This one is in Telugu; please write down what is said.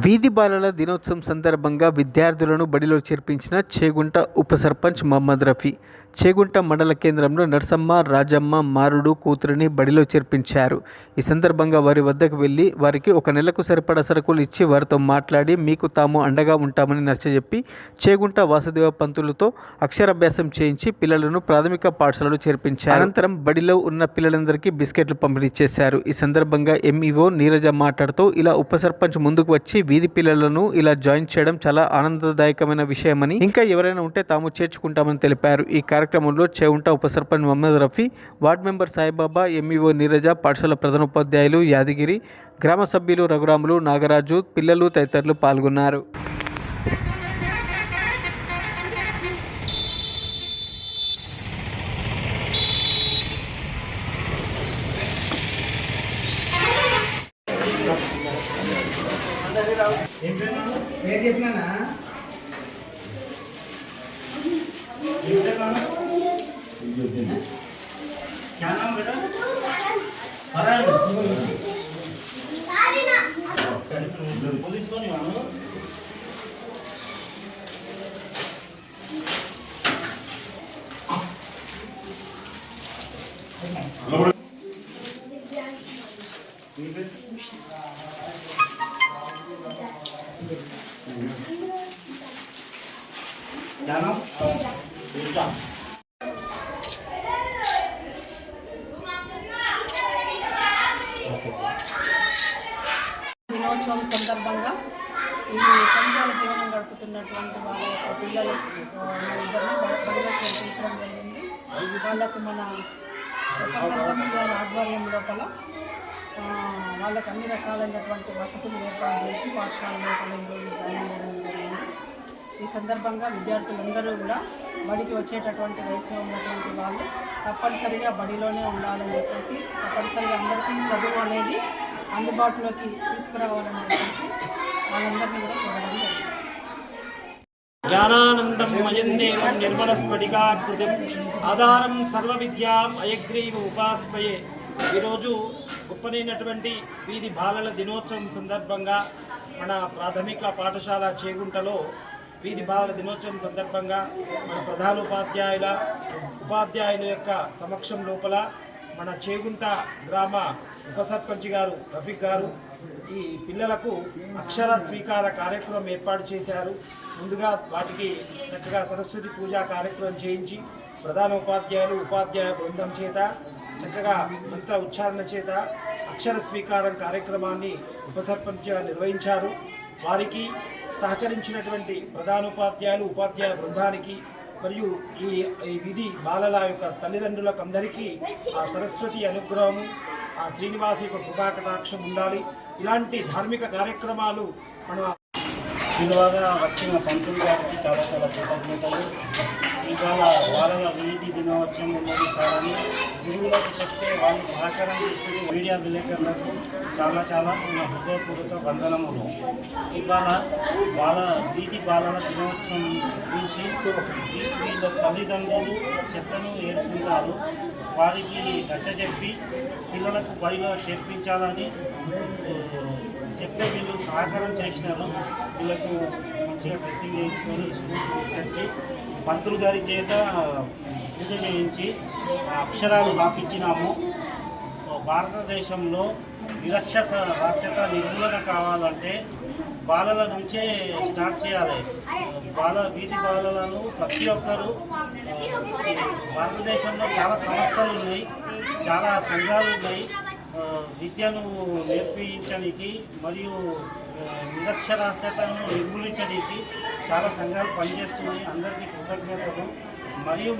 వీధి బాలల దినోత్సవం సందర్భంగా విద్యార్థులను బడిలో చేర్పించిన చేగుంట ఉప సర్పంచ్ మహమ్మద్ రఫీ. చేగుంట మండల కేంద్రంలో నర్సమ్మ, రాజమ్మ మారుడు కూతురిని బడిలో చేర్పించారు. ఈ సందర్భంగా వారి వద్దకు వెళ్లి వారికి ఒక నెలకు సరిపడా సరుకులు ఇచ్చి వారితో మాట్లాడి మీకు తాము అండగా ఉంటామని నచ్చజెప్పి చేగుంట వాసుదేవ పంతులతో అక్షరాభ్యాసం చేయించి పిల్లలను ప్రాథమిక పాఠశాలలో చేర్పించారు. అనంతరం బడిలో ఉన్న పిల్లలందరికీ బిస్కెట్లు పంపిణీ చేశారు. ఈ సందర్భంగా ఎంఈఓ నీరజ మాట్లాడుతూ ఇలా ఉప సర్పంచ్ ముందుకు వచ్చి వీధి పిల్లలను ఇలా జాయిన్ చేయడం చాలా ఆనందదాయకమైన విషయమని, ఇంకా ఎవరైనా ఉంటే తాము చేర్చుకుంటామని తెలిపారు. ఈ కార్యక్రమంలో చేగుంట ఉప sarpanch Mohammed Rafi, ward member Saibaba, MEO Neeraja, పాఠశాల ప్రధానోపాధ్యాయులు యాదగిరి, గ్రామ సభ్యులు రఘురాములు, నాగరాజు, పిల్లలు తదితరులు పాల్గొన్నారు. क्या नाम बेटा? पुलिस को नहीं मानो। क्या नाम? बेटा దినోత్సవం సందర్భంగా ఈ సంచార జీవనం గడుపుతున్నటువంటి వాళ్ళ యొక్క పిల్లలు ఇద్దరిని బడిలో చేర్పించడం జరిగింది. వాళ్ళకు మన ఉప సర్పంచ్ గారి ఆధ్వర్యం లోపల వాళ్ళకు అన్ని రకాలైనటువంటి వసతులు ఏర్పాటు చేసి పాఠశాల లోపల ఈరోజు జాయిన్ చేయడం జరిగింది. ఈ సందర్భంగా విద్యార్థులందరూ కూడా బడికి వచ్చేటటువంటి వయసులో ఉన్నటువంటి వాళ్ళు తప్పనిసరిగా బడిలోనే ఉండాలని చెప్పేసి, తప్పనిసరిగా అందరికీ చదువు అనేది అందుబాటులోకి తీసుకురావాలని చెప్పేసి వాళ్ళందరినీ కూడా కోరడం జరిగింది. జ్ఞానానందం మయం దేవం నిర్మలస్ఫటికాకృతిం ఆధారం సర్వ విద్యాం అయగ్రీవ ఉపాస్మయే. ఈరోజు గొప్పనైనటువంటి వీధి బాలల దినోత్సవం సందర్భంగా మన ప్రాథమిక పాఠశాల చేగుంటలో వీధి బాలల దినోత్సవం సందర్భంగా మన ప్రధానోపాధ్యాయుల యొక్క సమక్షం లోపల మన చేగుంట గ్రామ ఉప సర్పంచ్ గారు రఫీక్ గారు ఈ పిల్లలకు అక్షర స్వీకార కార్యక్రమం ఏర్పాటు చేశారు. ముందుగా వాటికి చక్కగా సరస్వతి పూజా కార్యక్రమం చేయించి ప్రధానోపాధ్యాయులు ఉపాధ్యాయ బృందం చేత చక్కగా మంత్ర ఉచ్చారణ చేత అక్షర స్వీకారం కార్యక్రమాన్ని ఉప సర్పంచ్ నిర్వహించారు. వారికి సహకరించినటువంటి ప్రధానోపాధ్యాయులు ఉపాధ్యాయ బృందానికి మరియు ఈ విధి బాలల యొక్క తల్లిదండ్రులకు అందరికీ ఆ సరస్వతి అనుగ్రహము, ఆ శ్రీనివాస యొక్క కృపాకటాక్షం ఉండాలి. ఇలాంటి ధార్మిక కార్యక్రమాలు మన విలువగా వచ్చిన పంతులు గారికి చాలా చాలా కృతజ్ఞతలు. ఇవాళ బాలల వీధి దినోత్సవం ఉన్నది కాదని గురువులకు చెప్తే వాళ్ళు సహకారం చేసి మీడియా విలేకరులకు చాలా చాలా హృదయపూర్వక వందనములు. ఇవాళ వీధి బాలల దినోత్సవం గురించి వీళ్ళ తల్లిదండ్రులు చెత్తను ఏర్పుంటారు. వారికి నచ్చజెప్పి పిల్లలకు బడిలో చేర్పించాలని చెప్తే వీళ్ళు సహకారం చేసినారు. వీళ్ళకు మంచిగా డ్రెస్సింగ్ చేయించుకొని స్కూల్కి తీసుకొచ్చి పంతులు గారి చేత పూజ చేయించి అక్షరాలు రాపించినాము. భారతదేశంలో నిరక్షరాస్యత నిర్మూలన కావాలంటే బాలల నుంచే స్టార్ట్ చేయాలి. వీధి బాలలను ప్రతి ఒక్కరూ, భారతదేశంలో చాలా సంస్థలు ఉన్నాయి, చాలా సంఘాలు ఉన్నాయి. విద్యను నేర్పించడానికి మరియు నిరక్షరాస్యతను నిర్మూలించడానికి చాలా సంఘాలు పనిచేస్తున్నాయి. అందరికీ కృతజ్ఞతలు. మరియు